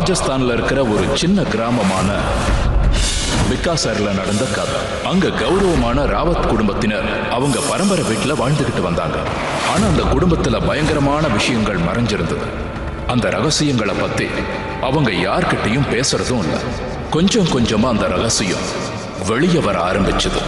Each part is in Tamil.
ராஜஸ்தான்ல இருக்கிற ஒரு சின்ன கிராமமான பிக்காசர்ல நடந்த கதை. அங்க கௌரவமான ராவத் குடும்பத்தினர் அவங்க பரம்பரை வீட்டுல வாழ்ந்துகிட்டு வந்தாங்க. ஆனா அந்த குடும்பத்துல பயங்கரமான விஷயங்கள் மறைஞ்சிருந்தது. அந்த ரகசியங்களை பத்தி அவங்க யார்கிட்டையும் பேசுறதும் இல்லை. கொஞ்சம் கொஞ்சமா அந்த ரகசியம் வெளியே வர ஆரம்பிச்சது.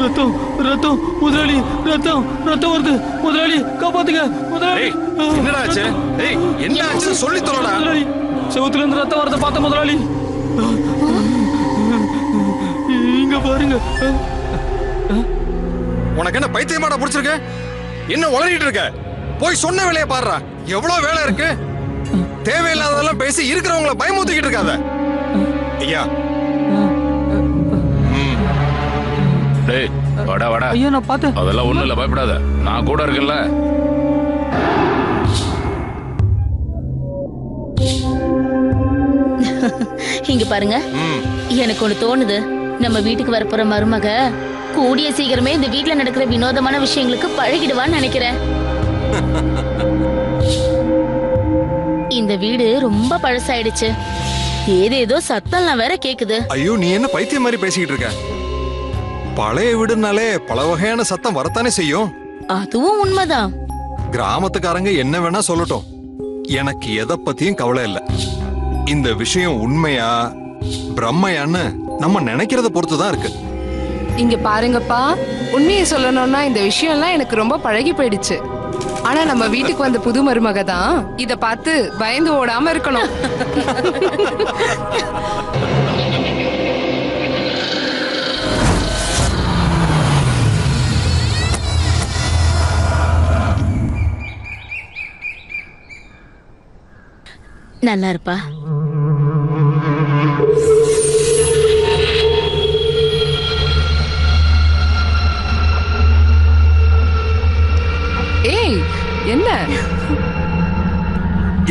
ரத்தம் ரத்தம் முதலாளி, ரத்தம் ரத்தம் வருது முதலாளி, காப்பாத்துங்க முதலாளி. என்னடா ஆச்சு? ஏய் என்ன ஆச்சு சொல்லி தரடா. முதலாளி, செவுத்துல இருந்து ரத்தம் வரத பார்த்த முதலாளி. இங்க பாருங்க. உனக்கு என்ன பைத்தியமாடா புடிச்சிருக்கு? என்ன உளறிட்டு இருக்க? போய் சொன்ன வேலையை பாருடா. எவ்வளவு வேலை இருக்கு? தேவையில்லாததெல்லாம் பேசி இருக்கிறவங்களை பயமுறுத்திக்கிட்டு இருக்காத. ஐயா டேய் வாடா வாடா. ஐயா நான் பார்த்தேன். அதெல்லாம் ஒண்ணும் இல்ல, பயப்படாத, நான் கூட இருக்கேன்ல. இங்க பாருங்க, எனக்கு ஒண்ணு தோணுது. நம்ம வீட்டுக்கு வரப்போற மருமக கூடிய சீக்கிரமே இந்த வீட்டுல நடக்கிற வினோதமான விஷயங்களுக்கு பழகிடுவான்னு நினைக்கிறேன். இந்த வீடு ரொம்ப பழசாயிடுச்சு. ஏதேதோ சத்தம்லாம் வேற கேக்குது. ஐயோ நீ என்ன பைத்தியம் மாதிரி பேசிக்கிட்டு இருக்க? பழைய வீடுனாலே பல வகையான சத்தம் வரத்தானே செய்யும். அதுவும் உண்மைதான். கிராமத்துக்காரங்க என்ன வேணா சொல்லட்டும், எனக்கு எதை பத்தியும் கவலை இல்லை. இந்த விஷயம் உண்மையா பிரம்மையான்னு நம்ம நினைக்கிறத பொறுத்துதான் இருக்கு. இங்க பாருங்கப்பா, உண்மையை சொல்லணும்னா இந்த விஷயம்லாம் எனக்கு ரொம்ப பழகி போயிடுச்சு. ஆனா நம்ம வீட்டுக்கு வந்த புது மருமக தான் இத பார்த்து பயந்து ஓடாம இருக்கணும். நல்லா இருப்பா. ஏய் என்ன?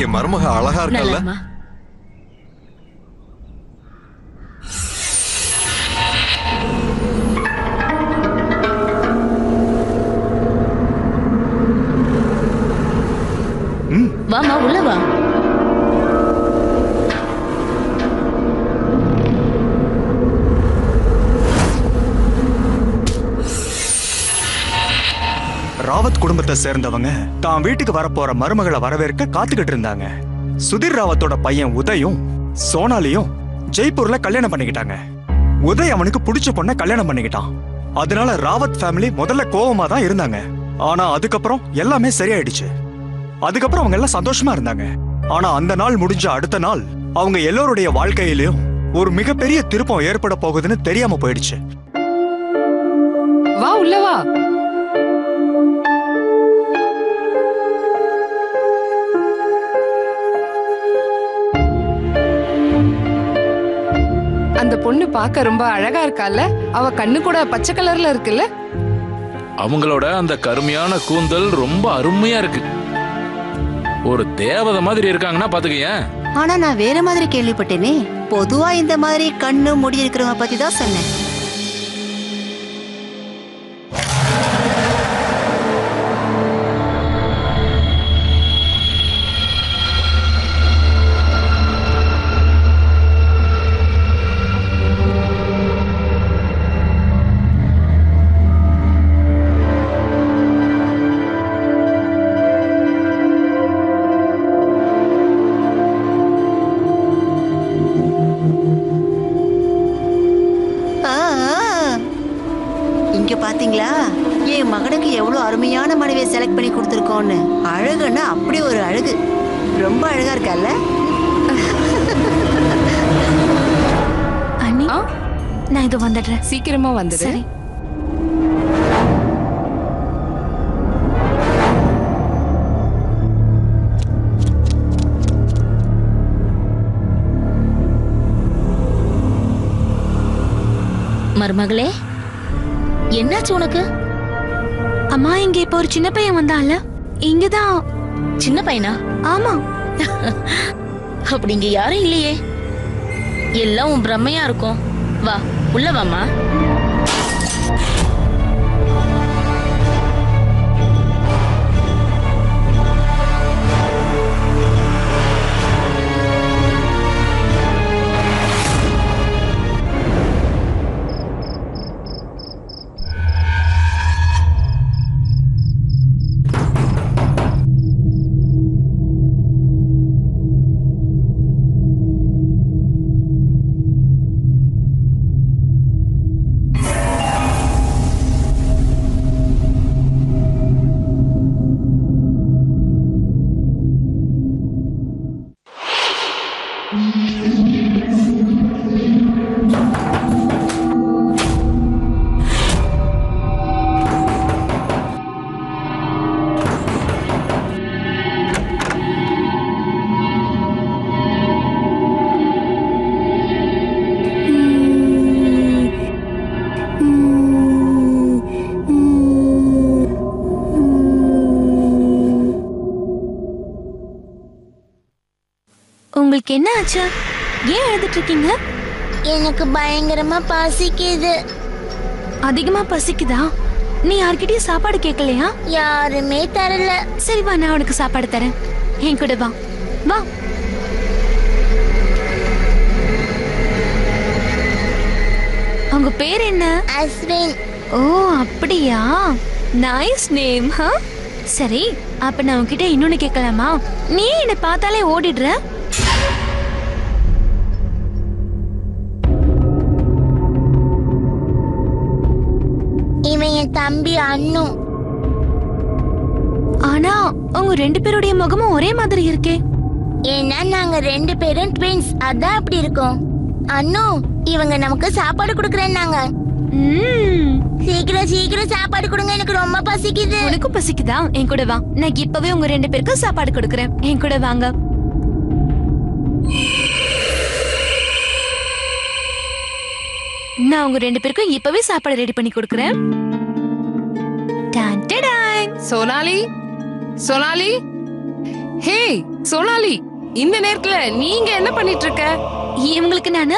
என் மருமக அழகா இருக்கல்ல? நல்லாமா. வாமா உள்ள வா. ராவத் குடும்பத்தை சேர்ந்தவங்க தான் வீட்டுக்கு வரப்போற மருமகளை வரவேற்க காத்துக்கிட்டு இருந்தாங்க. சுதீர் ராவத்தோட பையன் உதயும் சோனாலியும் ஜெய்ப்பூர்ல கல்யாணம் பண்ணிக்கிட்டாங்க. உதய் அவனுக்கு பிடிச்ச பொண்ண கல்யாணம் பண்ணிக்கிட்டான். அதனால ராவத் ஃபேமிலி முதல்ல கோவமா தான் இருந்தாங்க. ஆனா அதுக்கப்புறம் எல்லாமே சரியாயிடுச்சு. அதுக்கப்புறம் அவங்க எல்லாம் சந்தோஷமா இருந்தாங்க. ஆனா அந்த நாள் முடிஞ்ச அடுத்த நாள் அவங்க எல்லோருடைய வாழ்க்கையிலயும் ஒரு மிகப்பெரிய திருப்பம் ஏற்பட போகுதுன்னு தெரியாம போயிடுச்சு. வா உள்ள வா. அந்த பொண்ணு பார்க்க ரொம்ப அழகா இருக்கால? அவ கண்ணு கூட பச்சை கலர்ல இருக்குல்ல? அவங்களோட அந்த கருமையான கூந்தல் ரொம்ப அருமையா இருக்கு. ஒரு தேவதை மாதிரி இருக்காங்கன்னா பாத்துக்கேன். ஆனா நான் வேற மாதிரி கேள்விப்பட்டேனே. பொதுவா இந்த மாதிரி கண்ணு முடி இருக்கிறவங்க பத்தி தான் சொன்னேன். பாத்தீங்களா, என் மகனுக்கு எவ்வளவு அருமையான மனைவியை செலக்ட் பண்ணி கொடுத்துருக்கோன்னு. அழகுன்னா அப்படி ஒரு அழகு. ரொம்ப அழகா இருக்கல்ல? அண்ணி, நான் இது வந்துடுறேன். சீக்கிரமா வந்துடு. சரி. மருமகளே, என்னாச்சு உனக்கு? அம்மா இங்க இப்போ ஒரு சின்ன பையன் வந்தான்ல இங்கதான். சின்ன பையனா? ஆமா. அப்படி இங்க யாரும் இல்லையே. எல்லாம் உன் பிரம்மையா இருக்கும். வா உள்ள வாமா. உங்களுக்கு என்ன ஆச்சு? ஏன் எழுதிட்டு இருக்கீங்க? எனக்கு பயங்கரமா பசிக்குது. அதிகமா பசிக்குதா? நீ யார்கிட்டயும் சாப்பாடு கேட்கலையா? யாருமே தரல. சரி வா, நான் உனக்கு சாப்பாடு தரேன். என் கூட வா. வா. உங்க பேர் என்ன? அஸ்வின். ஓ அப்படியா, நைஸ் நேம். சரி, அப்ப நான் உன்கிட்ட இன்னொன்னு கேட்கலாமா? நீ என்னை பார்த்தாலே ஓடிடுற. இவன் என் தம்பி அண்ணு. ஆனா உங்க ரெண்டு பேருடைய முகமும் ஒரே மாதிரி இருக்கே. ஏன்னா நாங்க ரெண்டு பேரும் ட்வின்ஸ், அதான் அப்படி இருக்கோம். அண்ணு, இவங்க நமக்கு சாப்பாடு குடுக்கறேன்னாங்க. சீக்கிரம் சீக்கிரம் சாப்பாடு கொடுங்க, எனக்கு ரொம்ப பசிக்குது. உனக்கும் பசிக்குதா? என் கூட வா, நான் இப்பவே உங்க ரெண்டு பேருக்கும் சாப்பாடு கொடுக்கறேன். என் கூட வாங்க. நான் உங்க ரெண்டு பேருக்கும் இப்பவே சாப்பாடு ரெடி பண்ணி கொடுக்கறேன். சோனாலி, சோனாலி, ஹே சோனாலி, இந்த நேரத்துல நீங்க என்ன பண்ணிட்டு இருக்க? இவங்களுக்கு நானு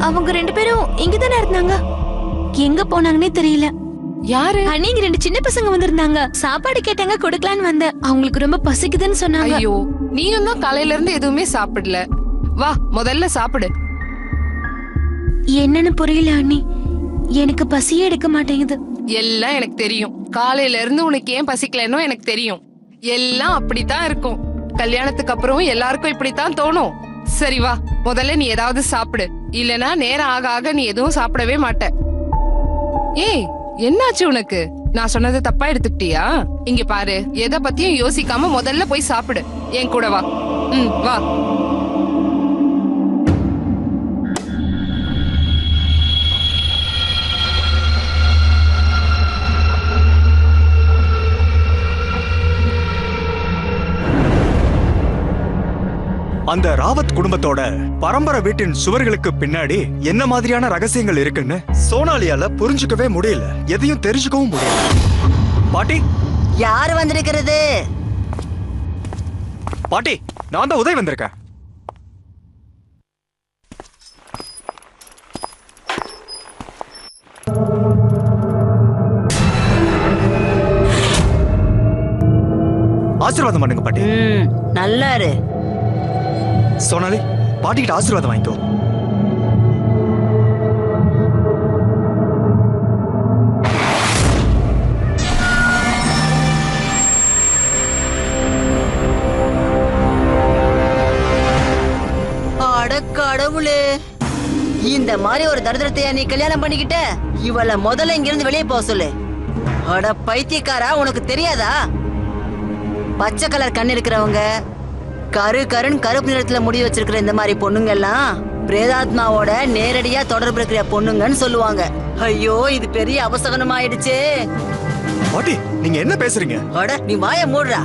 அவங்க ரெண்டு பேரும் இங்கதானே இருந்தாங்க. எங்க போனாங்கன்னே தெரியல. யாரு? நீங்க ரெண்டு சின்ன பசங்க வந்திருந்தாங்க, சாப்பாடு கேட்டாங்க, கொடுக்கலான்னு வந்தேன். அவங்களுக்கு ரொம்ப பசிக்குதுன்னு சொன்னாங்க. ஐயோ, நீயும் தான் காலையில இருந்து எதுவுமே சாப்பிடல. வா முதல்ல சாப்பிடு. என்னன்னு புரியல அண்ணி, எனக்கு பசியே எடுக்க மாட்டேங்குது. எல்லாம் எனக்கு தெரியும். காலையில இருந்து உனக்கு ஏன் பசிக்கலன்னு எனக்கு தெரியும். எல்லாம் அப்படித்தான் இருக்கும். கல்யாணத்துக்கு அப்புறம் எல்லாருக்கும் இப்படித்தான் தோணும். சரி வா, முதல்ல நீ ஏதாவது சாப்பிடு. இல்லனா நேரம் ஆக ஆக நீ எதுவும் சாப்பிடவே மாட்ட. ஏய், என்னாச்சு உனக்கு? நான் சொன்னது தப்பா எடுத்துக்கிட்டியா? இங்க பாரு, எதை பத்தியும் யோசிக்காம முதல்ல போய் சாப்பிடு. என் கூட வா. வா. அந்த ராவத் குடும்பத்தோட பரம்பரை வீட்டின் சுவர்களுக்கு பின்னாடி என்ன மாதிரியான ரகசியங்கள் இருக்குன்னு சோனாலியால புரிஞ்சுக்கவே முடியல, எதையும் தெரிஞ்சுக்கவும் முடியல. பாட்டி, யாரு வந்திருக்கிறது? பாட்டி, நான் தான் உதய் வந்திருக்கேன். ஆசீர்வாதம் பண்ணுங்க பாட்டி. நல்லா இரு. சோனாலி, பாட்டிக்கிட்ட ஆசீர்வாதம் வாங்கிக்கோ. அட கடவுளே, இந்த மாதிரி ஒரு தரித்திரத்தையா நீ கல்யாணம் பண்ணிக்கிட்ட? இவள முதல்ல இங்கிருந்து வெளியே போக சொல்லு. அட பைத்தியக்காரா, உனக்கு தெரியாதா? பச்சை கலர் கண் இருக்கிறவங்க, கருன்னு கருப்பு நிறத்துல முடி வச்சிருக்கிற இந்த மாதிரி பொண்ணுங்க எல்லாம் பிரேதாத்மாவோட நேரடியா தொடர்பு இருக்கிற பொண்ணுங்கன்னு சொல்லுவாங்க. ஐயோ, இது பெரிய அபசகனம் ஆயிடுச்சே. பாட்டி, நீங்க என்ன பேசுறீங்க? அட நீ வாய மூடுறா.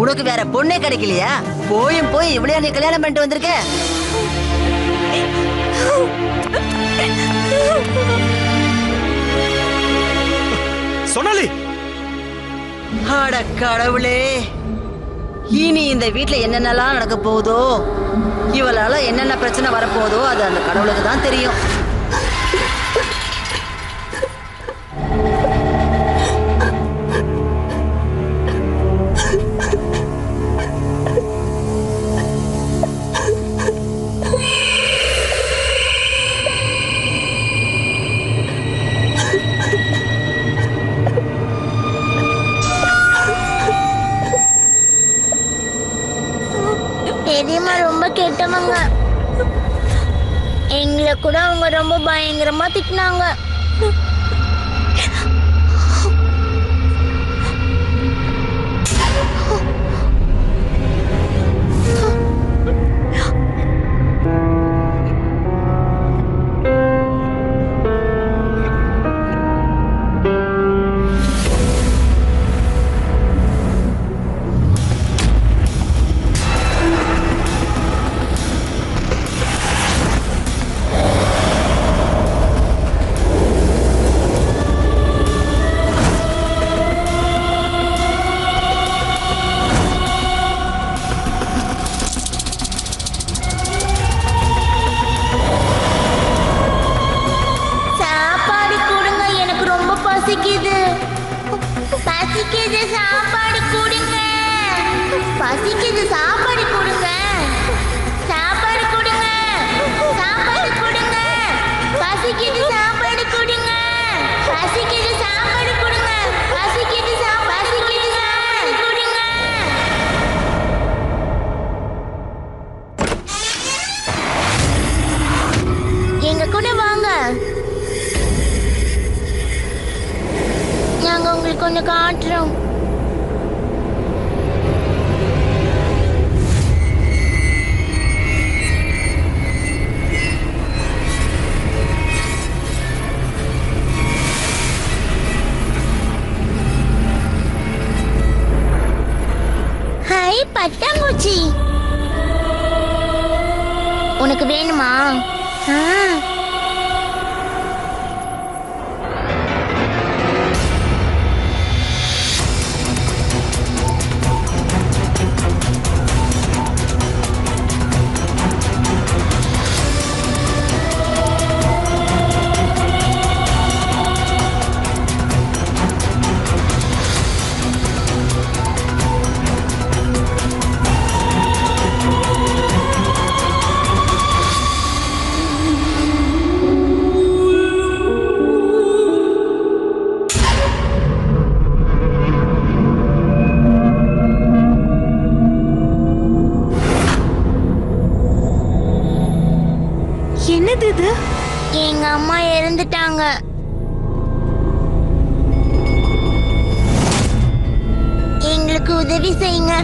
உனக்கு வேற பொண்ணே கிடைக்கலையா? போய் இவ்வளையா நீ கல்யாணம் பண்ணிட்டு வந்திருக்க? சோனாலி! அட கடவுளே, இனி இந்த வீட்ல என்னென்னலாம் நடக்க போகுதோ, இவளால என்னென்ன பிரச்சனை வரப்போகுதோ அது அந்த கடவுளுக்கு தான் தெரியும். பெரியம்மா ரொம்ப கெட்டவங்க. எங்களை கூட அவங்க ரொம்ப பயங்கரமா திட்டினாங்க. பசிக்குது, சாப்பாடு கொடுங்க. பசிக்குது, சாப்பாடு கொடுங்க. சாப்பாடு கொடுங்க. சாப்பாடு கொடுங்க. பசிக்குது, சாப்பாடு கொடுங்க. பசிக்குது, சாப்பாடு கொடுங்க. பசிக்குது, சாப்பாடு கொடுங்க. எங்க கூட வாங்க. நாங்க உங்களுக்கு ஒண்ணு காட்டுறோம். ஹாய் பட்டாம்பூச்சி, உனக்கு வேணுமா? என்னது இது? எங்க அம்மா இறந்துட்டாங்க. எங்களுக்கு உதவி செய்யுங்க.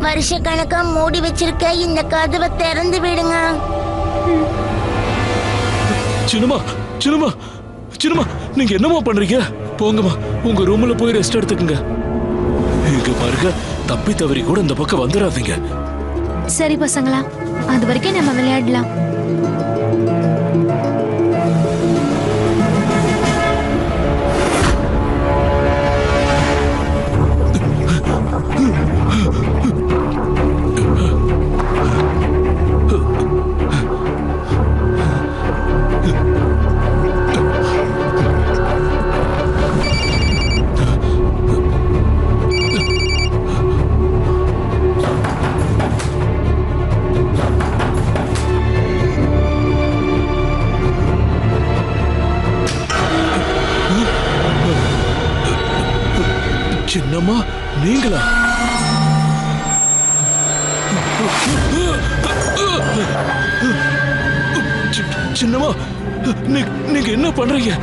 வருஷ கணக்கா மூடி வச்சிருக்க இந்த கதவை திறந்து விடுங்க. சின்னம்மா, சின்னம்மா, சின்னம்மா, நீங்க என்னமா பண்றீங்க? போங்கம்மா, உங்க ரூம்ல போய் ரெஸ்ட் எடுத்துக்கங்க. இங்க பாருங்க, தப்பி தவறி கூட இந்த பக்கம் வந்துடாதீங்க. சரி பசங்களா, அது வரைக்கும் நம்ம விளையாடலாம். சின்னம்மா, நீங்களா? சின்னம்மா, நீங்க என்ன பண்றீங்க?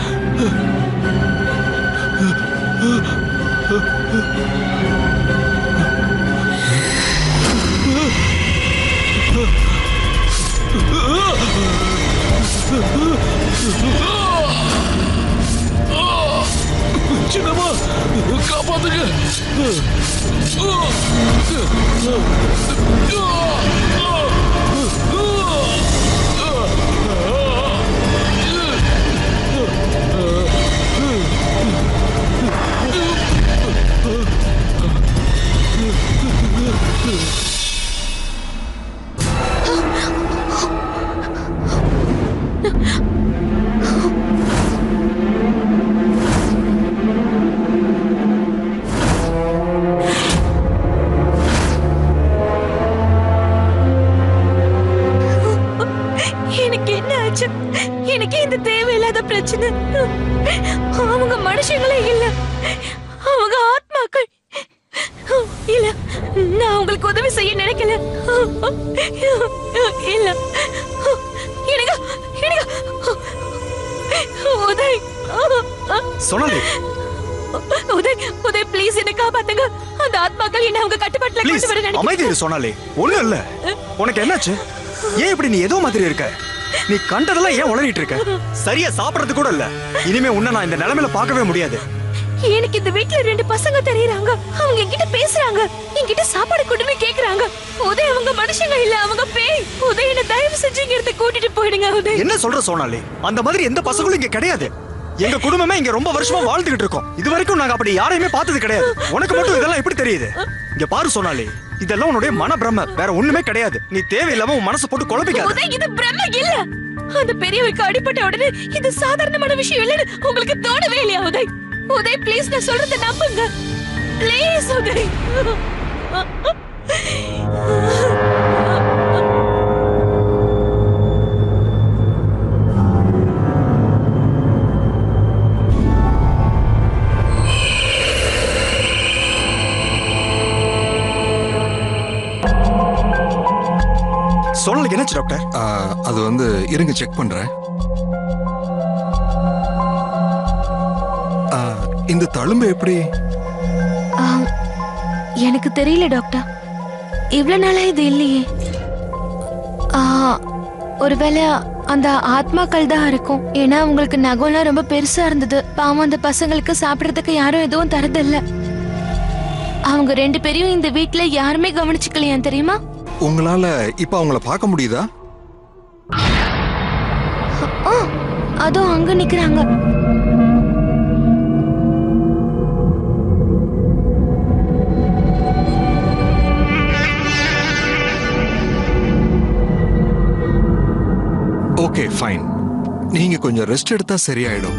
சின்னம்மா, காப்பாத்துங்க. மனுஷங்களே இல்ல, அவங்க ஆத்மாக்கள். இல்ல, நான் உங்களுக்கு உதவி செய்ய நினைக்கல. இல்ல, எனக்கு உதய், சோனாலி, உதய், உதய், ப்ளீஸ் என்ன காப்பாத்துங்க. அந்த ஆத்மாக்கள் என்ன அவங்க கட்டுப்பாட்டுல கொண்டு வர நினைக்கிறேன். அமைதி இரு சோனாலி. ஒண்ணும் இல்ல. உனக்கு என்னாச்சு? ஏன் இப்படி நீ ஏதோ மாதிரி இருக்க? நீ கண்டதெல்லாம் ஏன் உளறிட்டு இருக்க? சரியா சாப்பிடுறது கூட இல்ல. இனிமே உன்னை நான் இந்த நிலைமையில பார்க்கவே முடியாது. எனக்கு இந்த வீட்ல 2 பசங்க தெரியறாங்க. அவங்க என்கிட்ட பேசுறாங்க, என்கிட்ட சாப்பாடு கொடுன்னு கேக்குறாங்க. உதய் அவங்க மனுஷங்க இல்ல, அவங்க பேய். உதய் என்ன தயவு செஞ்சு இங்க இருந்து கூட்டிட்டு போயிடுங்க. உதய், என்ன சொல்ற சோனாலி? அந்த மாதிரி எந்த பசங்களும் இங்க கிடையாது. எங்க குடும்பமே இங்க ரொம்ப வருஷமா வாழ்ந்துகிட்டு இருக்கோம். இது வரைக்கும் நாங்க அப்படி யாரையுமே பார்த்தது கிடையாது. உனக்கு மட்டும் இதெல்லாம் எப்படி தெரியுது? இங்க பாரு சோனாலி, இதெல்லாம் உன்னுடைய மன பிரம்ம, வேற ஒண்ணுமே கிடையாது. நீ தேவையில்லாம உன் மனசு போட்டு குழப்பிக்காத. உதய், இது பிரம்ம இல்ல. அந்த பெரியவருக்கு அடிபட்ட உடனே இது சாதாரணமான விஷயம் இல்லன்னு உங்களுக்கு தோணவே இல்லையா? உதய், உதய், ப்ளீஸ் நான் சொல்றத நம்புங்க. ப்ளீஸ் உதய். சோனாலிக்கு என்னாச்சு டாக்டர்? அது வந்து இருங்க செக் பண்றேன். இந்த தழும்பு எப்படி? எனக்கு தெரியல டாக்டர், இவ்வளவு நாளா இது இல்லையே. ஒருவேளை அந்த ஆத்மாக்கள் தான் இருக்கும். ஏன்னா உங்களுக்கு நகம்லாம் ரொம்ப பெருசா இருந்தது. பாவம், அந்த பசங்களுக்கு சாப்பிடறதுக்கு யாரும் எதுவும் தரதில்ல. அவங்க 2 பேரையும் இந்த வீட்ல யாருமே கவனிச்சுக்கலையா தெரியுமா? உங்களால இப்ப அவங்கள பார்க்க முடியுதா? அதோ அங்க நிக்கிறாங்க. Okay fine. நீங்க கொஞ்சம் ரெஸ்ட் எடுத்தா சரியாயிடும்.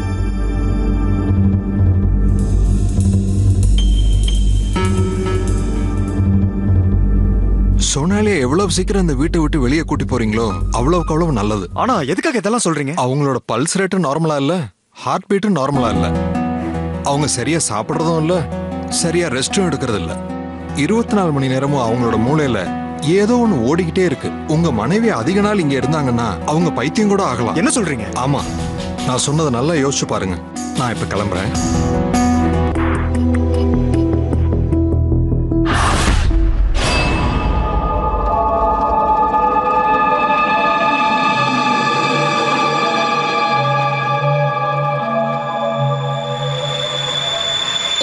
சோனாலியா எவ்வளவு சீக்கிரம் இந்த வீட்டை விட்டு வெளியே கூட்டி போறீங்களோ அவ்வளவுக்கு அவ்வளவு நல்லது. ஆனா எதுக்காக இதெல்லாம் சொல்றீங்க? அவங்களோட பல்ஸ் ரேட்டு நார்மலா இல்ல, ஹார்ட் பீட்டும் நார்மலா இல்ல. அவங்க சரியா சாப்பிடுறதும் இல்ல, சரியா ரெஸ்டும் எடுக்கிறது இல்ல. 24 மணி நேரமும் அவங்களோட மூளையில ஏதோ ஒண்ணு ஓடிக்கிட்டே இருக்கு. உங்க மனைவி அதிக நாள் இங்க இருந்தாங்கன்னா அவங்க பைத்தியம் கூட ஆகலாம். என்ன சொல்றீங்க? ஆமா, நான் சொன்னதை நல்லா யோசிச்சு பாருங்க. நான் இப்ப கிளம்புறேன்.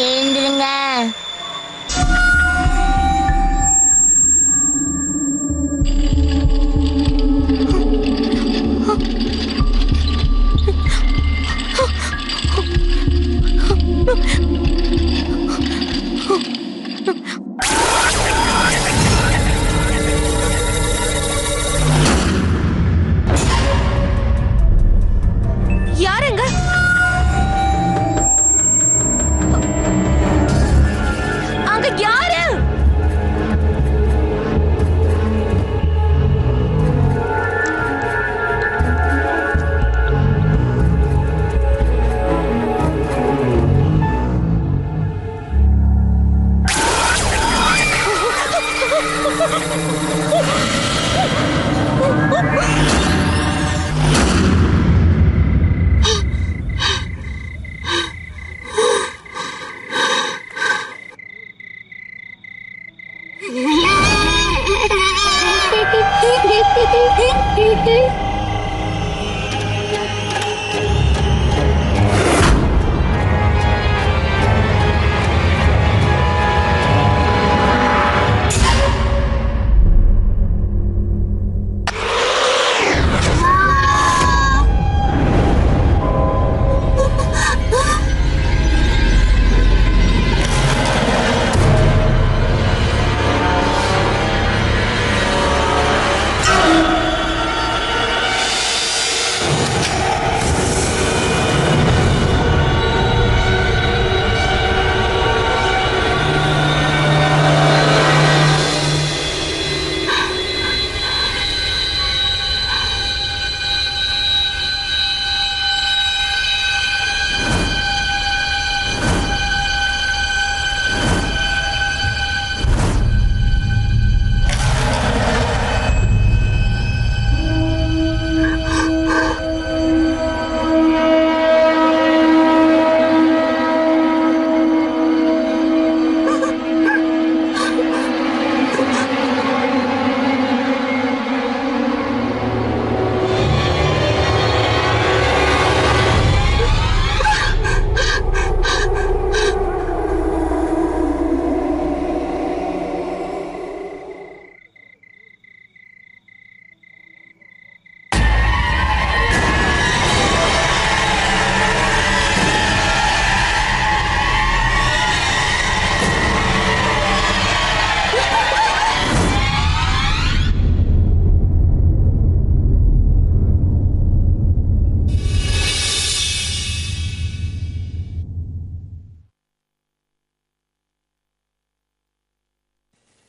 எழுந்துருங்க. யாருங்க? அங்க யாரு?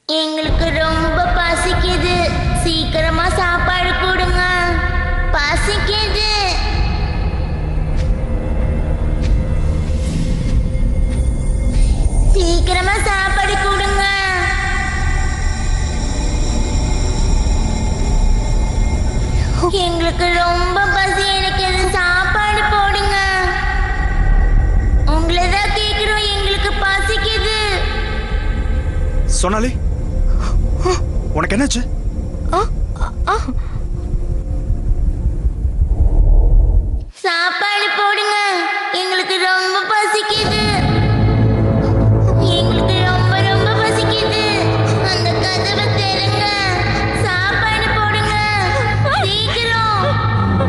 எங்களுக்கு ரொம்ப பசிக்குது, சீக்கிரமா சாப்பாடு கொடுங்க. பசிக்குது. சீக்கிரமா சாப்பாடு கொடுங்க. எங்களுக்கு ரொம்ப பசி, எனக்கு சாப்பாடு போடுங்க. உங்களதான் கேக்குறோம், எங்களுக்கு பசிக்குது. சோனாலி, உனக்கு என்னாச்சு? சாப்பாடு போடுங்க, எங்களுக்கு ரொம்ப பசிக்குது. எங்களுக்கு ரொம்ப ரொம்ப பசிக்குது. அந்த கதவை திறங்க, சாப்பாடு போடுங்க, சீக்கிரம்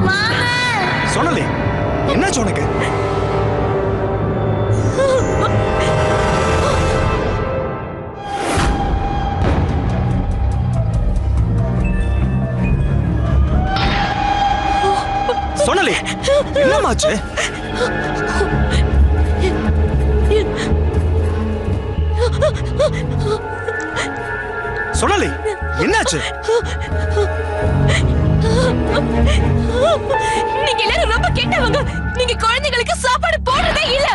வாங்க. சோனாலி, என்னாச்சு உனக்கு? சோனாலி, என்னமாச்சு? சோனாலி, என்னாச்சு? நீங்க எல்லாரும் ரொம்ப கெட்டவங்க. நீங்க குழந்தைகளுக்கு சாப்பாடு போடுறதே இல்ல.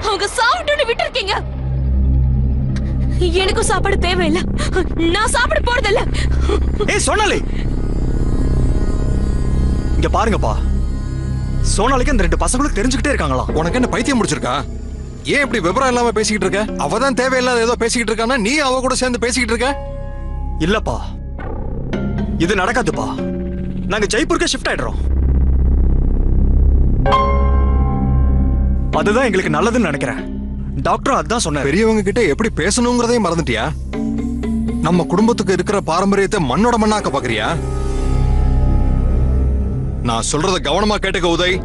அவங்க சாப்பிட்டு விட்டுருக்கீங்க. எனக்கும் சாப்பாடு தேவையில்லை. நான் சாப்பாடு போறதில்ல. ஏய் சோனாலி, இங்க பாருங்கப்பா. சோனாலிக்கு அந்த 2 பசங்களும் தெரிஞ்சுக்கிட்டே இருக்காங்களா? உனக்கு என்ன பைத்தியம் முடிச்சிருக்கா? ஏன் இப்படி விவரம் இல்லாம பேசிக்கிட்டு இருக்க? அவதான் தேவையில்லாத ஏதோ பேசிக்கிட்டு இருக்கானா, நீ அவ கூட சேர்ந்து பேசிக்கிட்டு இருக்க? இல்லப்பா, இது நடக்காதுப்பா. நாங்க ஜெய்ப்பூருக்கு ஷிஃப்ட் ஆயிடுறோம். அதுதான் எங்களுக்கு நல்லதுன்னு நினைக்கிறேன். டாக்டர் அதான் சொன்னார். பெரியவங்க கிட்ட எப்படி பேசணுங்கிறதையும் மறந்துட்டியா? நம்ம குடும்பத்துக்கு இருக்கிற பாரம்பரியத்தை மண்ணோட மண்ணாக்க பாக்குறியா? நான் சொல்றத கவனமா கேட்டுக்க உதய்.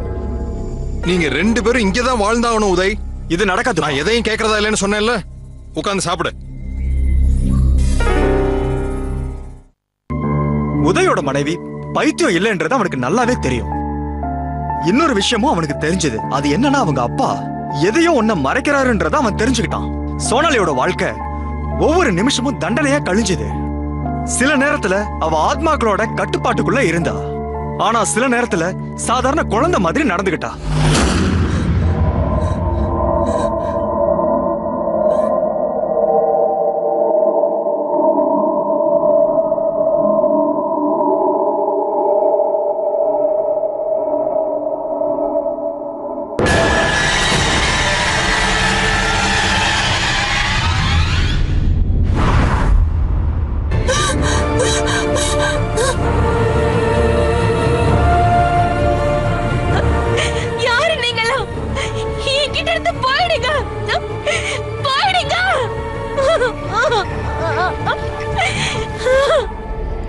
நீங்க 2 பேரும் இங்கதான் வாழ்ந்தாகணும் உதய். இது நடக்காது. நான் எதையும் கேட்கறதா இல்லைன்னு சொன்னேன்ல. உட்கார்ந்து சாப்பிடு. உதயோட மனைவி பைத்தியம் இல்லைன்றது அவனுக்கு நல்லாவே தெரியும். இன்னொரு விஷயமும் அவனுக்கு தெரிஞ்சது. அது என்னன்னா, அவங்க அப்பா எதையோ ஒன்ன மறைக்கிறாருன்றத அவன் தெரிஞ்சுக்கிட்டான். சோனாலியோட வாழ்க்கை ஒவ்வொரு நிமிஷமும் தண்டனையா கழிஞ்சுது. சில நேரத்துல அவ ஆத்மாக்களோட கட்டுப்பாட்டுக்குள்ள இருந்தா, ஆனா சில நேரத்துல சாதாரண குழந்தை மாதிரி நடந்துகிட்டா.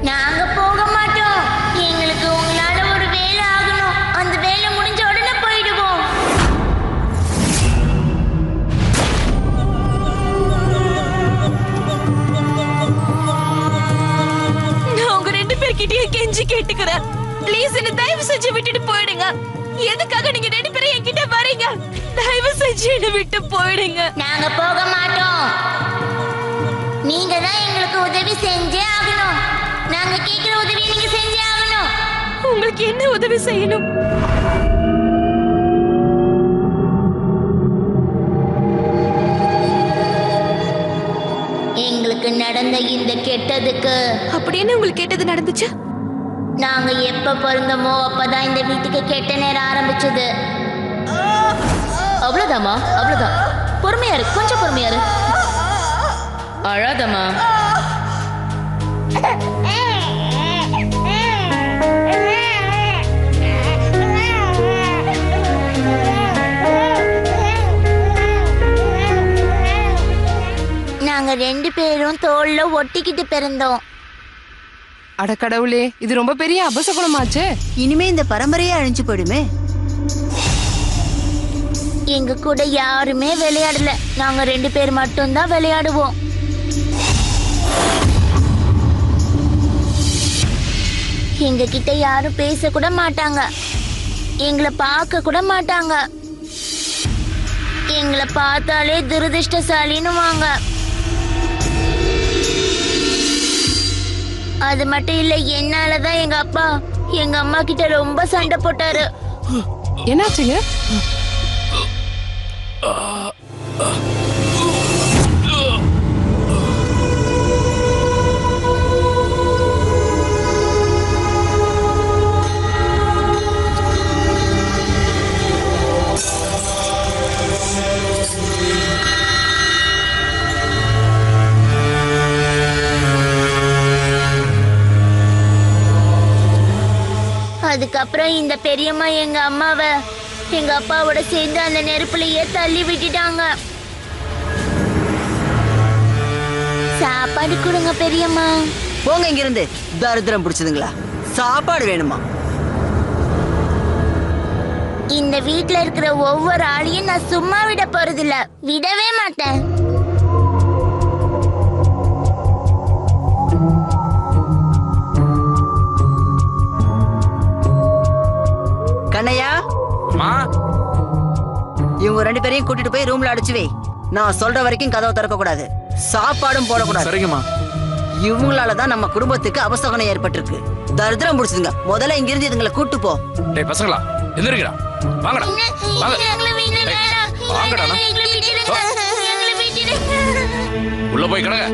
நாங்க போக மாட்டோம். எங்களுக்கு உங்களால ஒரு வேலை ஆகணும். அந்த வேலை முடிஞ்ச உடனே போயிடுவோம். நான் உங்க 2 பேர்கிட்டயும் கெஞ்சி கேட்டுக்கிறேன். ப்ளீஸ் என்ன தயவு செஞ்சு விட்டுட்டு போயிடுங்க. எதுக்காக நீங்க 2 பேரும் என்கிட்ட வரீங்க? தயவு செஞ்சு என்ன விட்டு போயிடுங்க. நாங்க போக மாட்டோம். நீங்க தான் எங்களுக்கு உதவி செஞ்சே ஆகணும். நாங்க கேக்குற உதவி நீங்க செஞ்சே ஆகணும். உங்களுக்கு என்ன உதவி செய்யணும்? எங்களுக்கு நடந்த இந்த கெட்டதுக்கு. அப்படின்னு உங்களுக்கு கெட்டது நடந்துச்சு? நாங்க எப்ப பிறந்தோமோ அப்பதான் இந்த வீட்டுக்கு கெட்ட நேரம் ஆரம்பிச்சது. அவ்வளவுதாமா, அவ்வளவுதான். பொறுமையா இரு, கொஞ்சம் பொறுமையா இரு. அழாதம்மா. நாங்க 2 பேரும் தோல்ல ஒட்டிக்கிட்டு பிறந்தோம். அட கடவுளே, இது ரொம்ப பெரிய அபசகுணமாச்சு. இனிமே இந்த பரம்பரையே அழிஞ்சு போயிடுமே. எங்க கூட யாருமே விளையாடல. நாங்க 2 பேர் மட்டும்தான் விளையாடுவோம். எங்க கிட்ட யாரும் பேச கூட மாட்டாங்க. எங்களை பார்க்க கூட மாட்டாங்க. எங்களை பார்த்தாலே துரதிருஷ்டசாலின்னு வாங்க. அது மட்டும் இல்ல, என்னாலதான் எங்க அப்பா எங்க அம்மா கிட்ட ரொம்ப சண்டை போட்டாரு. என்னாச்சுங்க? அதுக்கப்புறம் இந்த பெரியம்மா எங்க அம்மாவை எங்க அப்பாவோட சேர்ந்து அந்த நெருப்புலயே தள்ளி விட்டுட்டாங்க. சாப்பாடு கொடுங்க பெரியம்மா. போங்க இங்க இருந்து. தரித்திரம் பிடிச்சதுங்களா? சாப்பாடு வேணுமா? இந்த வீட்ல இருக்கிற ஒவ்வொரு ஆளையும் நான் சும்மா விட போறதில்ல, விடவே மாட்டேன். கண்ணையா, இவங்க 2 பேரையும் கூட்டிட்டு போய் ரூம்ல அடைச்சு வை. நான் சொல்ற வரைக்கும் கதவை திறக்க கூடாது, சாப்பாடும் போடக்கூடாது. சரிங்கம்மா. இவங்களாலதான் நம்ம குடும்பத்துக்கு அபசகனம் ஏற்பட்டிருக்கு. தரித்திரம் பிடிச்சதுங்க. முதல்ல இங்க இருந்து இதுங்களை கூட்டு போ. டேய் பசங்களா, எந்திரிங்கடா. வாங்கடா. வாங்க. வாங்கடா. உள்ள போய் கிடங்க.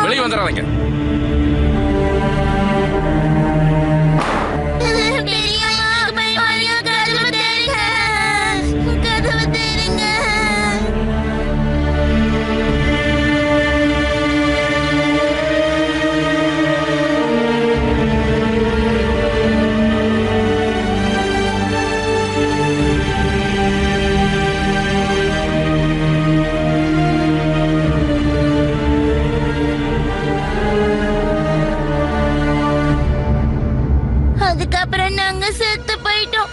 வெளியே வந்துடாதீங்க. அதுக்கப்புறம் நாங்க செத்து போயிட்டோம்.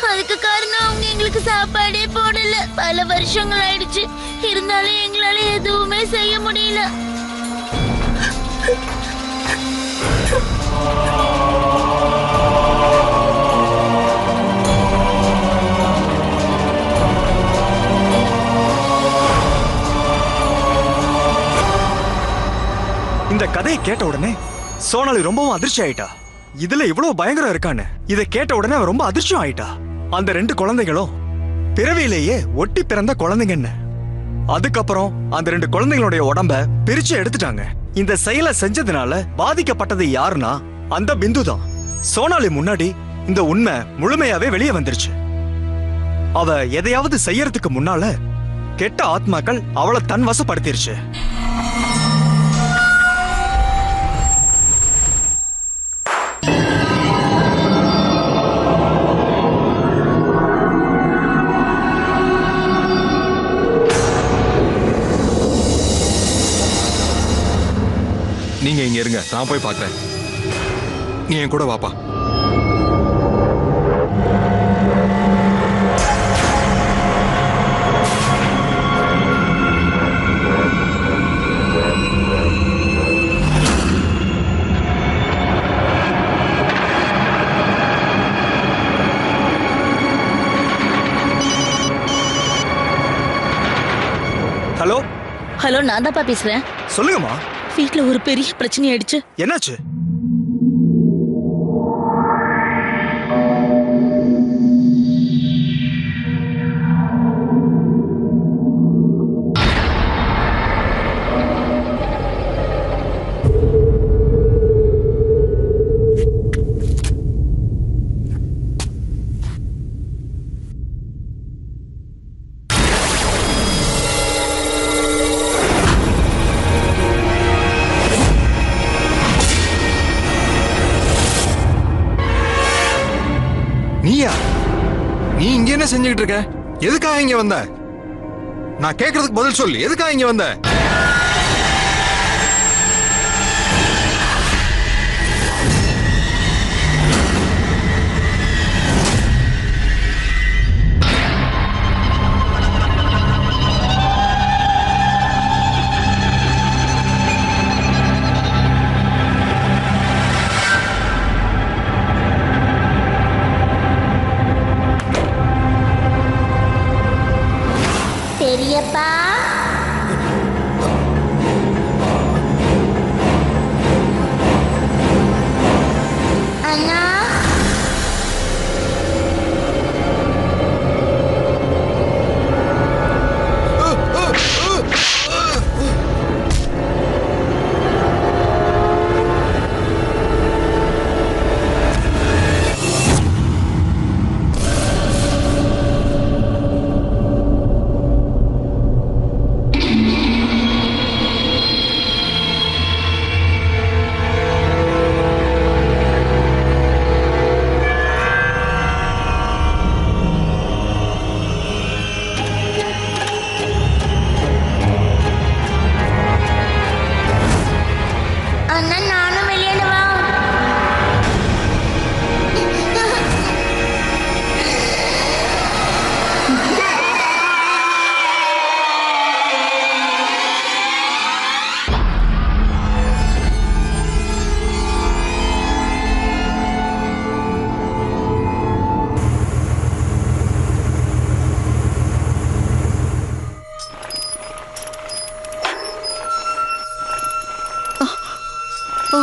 அதுக்கு காரணம் அவங்க எங்களுக்கு சாப்பாடே போடல. பல வருஷங்கள் ஆயிடுச்சு. இருந்தாலும் எங்களால எதுவுமே செய்ய முடியல. இந்த கதையை கேட்ட உடனே சோனாலி ரொம்பவும் அதிர்ச்சி ஆயிட்டா. இதுல இவ்வளவு பயங்கரம் இருக்கான்னு இதை கேட்ட உடனே அவ ரொம்ப அதிர்ச்சியும் ஆயிட்டா. அந்த 2 குழந்தைகளும் பிறவியிலேயே ஒட்டி பிறந்த குழந்தைங்கன்னு. அதுக்கப்புறம் அந்த 2 குழந்தைகளுடைய உடம்ப பிரிச்சு எடுத்துட்டாங்க. இந்த செயலை செஞ்சதுனால பாதிக்கப்பட்டது யாருன்னா அந்த பிந்து தான். சோனாலி முன்னாடி இந்த உண்மை முழுமையாவே வெளியே வந்துருச்சு. அவ எதையாவது செய்யறதுக்கு முன்னால கெட்ட ஆத்மாக்கள் அவளை தன் வசப்படுத்திருச்சு. நீங்க இங்க இருங்க, நான் போய் பார்க்கறேன். நீ என் கூட வாப்பா. ஹலோ ஹலோ, நான் தான்ப்பா பேசுறேன். சொல்லுங்கம்மா. வீட்ல ஒரு பெரிய பிரச்சனை ஆயிடுச்சு. என்னாச்சு? நீயா? நீ இங்க என்ன செஞ்சுக்கிட்டு இருக்க? எதுக்காக இங்க வந்த? நான் கேக்குறதுக்கு பதில் சொல்லு. எதுக்காக இங்க வந்த? பெரியப்பா, நீ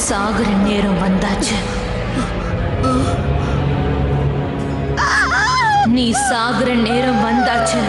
சாகுற நேரம் வந்தாச்சு. நீ சாகுற நேரம் வந்தாச்சு.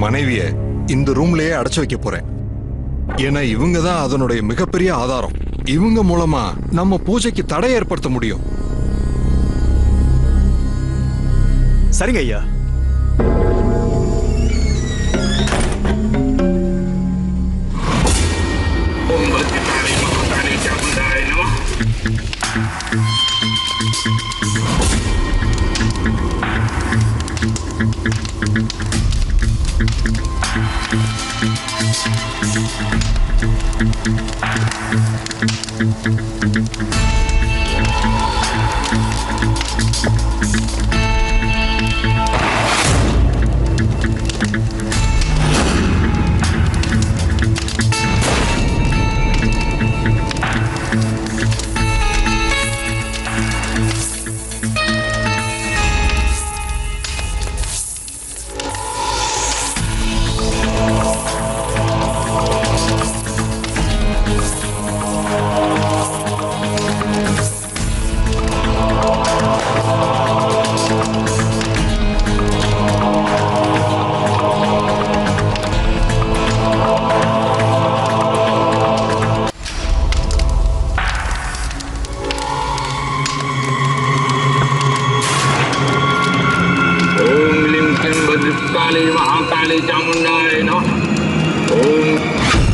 மனைவிய இந்த ரூம்லயே அடைச்சு வைக்க போறேன். ஏன்னா இவங்க தான் அதனுடைய மிகப்பெரிய ஆதாரம். இவங்க மூலமா நம்ம பூஜைக்கு தடை ஏற்படுத்த முடியும். சரிங்க ஐயா.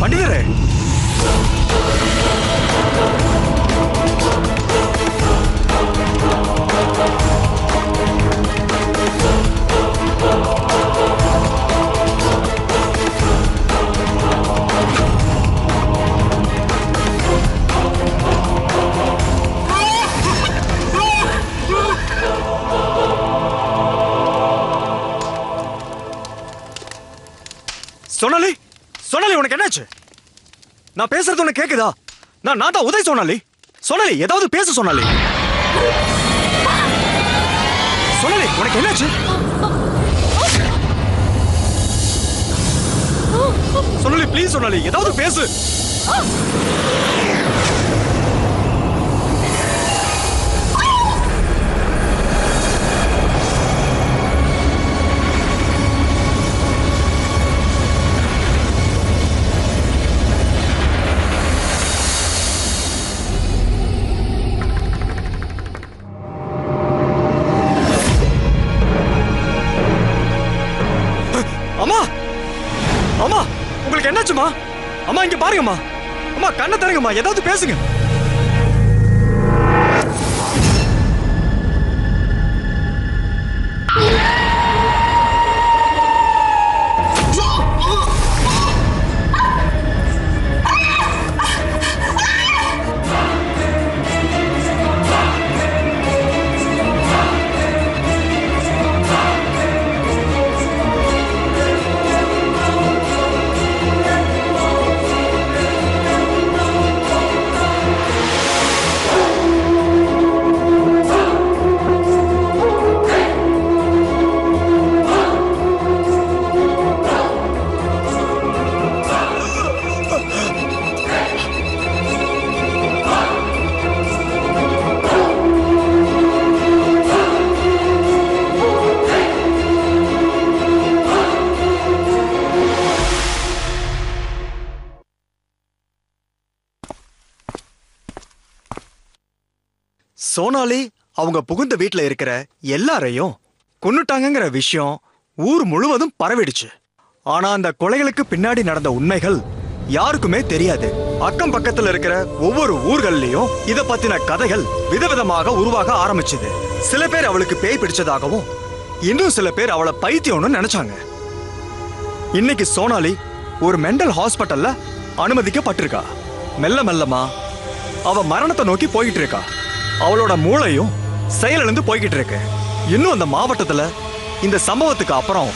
பண்டிதரே, சோனாலி, சோனாலி உனக்கு என்னாச்சு? நான் பேசுறது உனக்கு கேக்குதா? நான் தான் உதய் சோனாலி. சோனாலி ஏதாவது பேச சோனாலி. சோனாலி உனக்கு என்னாச்சு? சோனாலி ப்ளீஸ் சோனாலி ஏதாவது பேசு. அம்மா, அம்மா உங்களுக்கு என்னாச்சுமா? அம்மா இங்க பாருங்கம்மா. அம்மா கண்ணை தரங்கம்மா, ஏதாவது பேசுங்க. சோனாலி அவங்க புகுந்த வீட்ல இருக்கிற எல்லாரையும் கொன்னுட்டாங்கங்கிற விஷயம் ஊர் முழுவதும் பரவிடுச்சு. ஆனா அந்த கொலைகளுக்கு பின்னாடி நடந்த உண்மைகள் யாருக்குமே தெரியாது. அக்கம் பக்கத்துல இருக்கிற ஒவ்வொரு ஊர்கள்லயும் இத பத்தின கதைகள் விதவிதமாக உருவாக ஆரம்பிச்சது. சில பேர் அவளுக்கு பேய் பிடிச்சதாகவும் இன்னும் சில பேர் அவளை பைத்தியம்னு நினைச்சாங்க. இன்னைக்கு சோனாலி ஒரு மெண்டல் ஹாஸ்பிட்டல்ல அனுமதிக்கப்பட்டிருக்கா. மெல்ல மெல்லமா அவ மரணத்தை நோக்கி போயிட்டு இருக்கா. அவளோட மூளையும் செயலிழந்து போய்கிட்டு இருக்கு. இன்னும் அந்த மாவட்டத்துல இந்த சம்பவத்துக்கு அப்புறம்,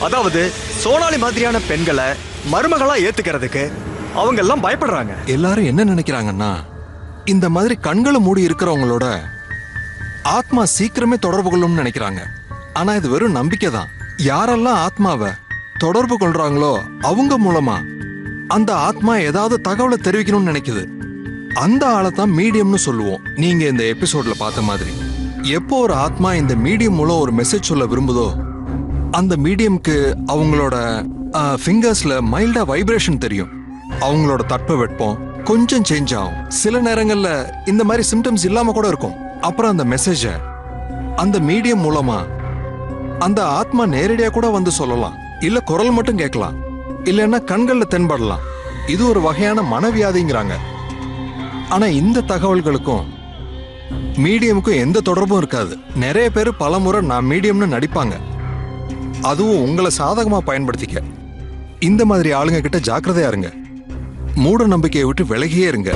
அதாவது சோனாலி மாதிரியான பெண்களை மருமகளா ஏத்துக்கிறதுக்கு அவங்க எல்லாம் பயப்படுறாங்க. எல்லாரும் என்ன நினைக்கிறாங்கன்னா, இந்த மாதிரி கண்களை மூடி இருக்கிறவங்களோட ஆத்மா சீக்கிரமே தொடர்பு கொள்ளும்னு நினைக்கிறாங்க. ஆனா இது வெறும் நம்பிக்கை தான். யாரெல்லாம் ஆத்மாவை தொடர்பு கொள்றாங்களோ அவங்க மூலமா அந்த ஆத்மா ஏதாவது தகவலை தெரிவிக்கணும்னு நினைக்குது. அந்த ஆளை தான் மீடியம்னு சொல்லுவோம். நீங்க இந்த எபிசோட்ல பார்த்த மாதிரி, எப்போ ஒரு ஆத்மா இந்த மீடியம் மூலம் ஒரு மெசேஜ் சொல்ல விரும்புதோ, அந்த மீடியம்க்கு அவங்களோட ஃபிங்கர்ஸ்ல மைல்டா வைப்ரேஷன் தெரியும். அவங்களோட தட்பவெப்பம் கொஞ்சம் சேஞ்ச் ஆகும். சில நேரங்கள்ல இந்த மாதிரி சிம்டம்ஸ் இல்லாம கூட இருக்கும். அப்புறம் அந்த மெசேஜ அந்த மீடியம் மூலமா அந்த ஆத்மா நேரடியா கூட வந்து சொல்லலாம். இல்ல குரல் மட்டும் கேட்கலாம், இல்லைன்னா கண்கள்ல தென்படலாம். இது ஒரு வகையான மனவியாதிங்கிறாங்க. ஆனா இந்த தகவல்களுக்கும் மீடியமுக்கும் எந்த தொடர்பும் இருக்காது. நிறைய பேர் பலமுறை நான் மீடியம்னு நடிப்பாங்க. அதுவும் உங்களை சாதகமா பயன்படுத்திக்க. இந்த மாதிரி ஆளுங்க கிட்ட ஜாக்கிரதையா இருங்க. மூட நம்பிக்கையை விட்டு விலகியே இருங்க.